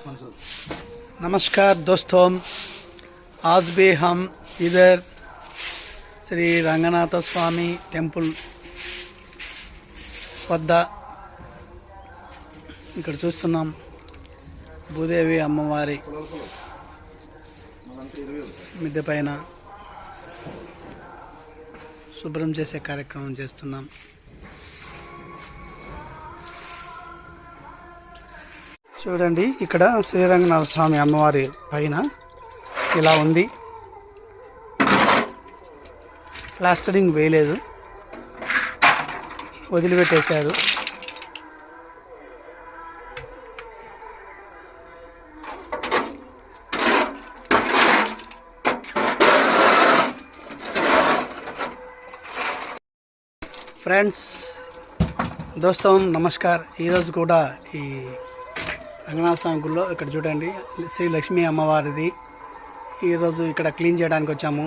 नमस्कार दोस्तों, आज भी हम इधर श्री रंगनाथ स्वामी टेंपल వద్ద ఇక్కడ చూస్తున్నాం. భూదేవి అమ్మవారి మిద్దె పైన శుభ్రం చేసే కార్యక్రమం చేస్తున్నాం. చూడండి, ఇక్కడ శ్రీరంగనాథ స్వామి అమ్మవారి పైన ఇలా ఉంది. ప్లాస్టరింగ్ వేయలేదు, వదిలిపెట్టేశారు. ఫ్రెండ్స్, దోస్తం నమస్కార్. ఈరోజు కూడా ఈ రంగనాథ స్వామి గుడిలో ఇక్కడ చూడండి, శ్రీ లక్ష్మీ అమ్మవారిది. ఈరోజు ఇక్కడ క్లీన్ చేయడానికి వచ్చాము.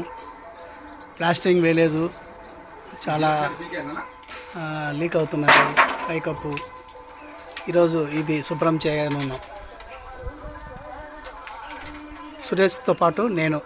ప్లాస్టరింగ్ వేయలేదు, చాలా లీక్ అవుతున్నది పైకప్పు. ఈరోజు ఇది శుభ్రం చేయనున్నాం. సురేష్తో పాటు నేను.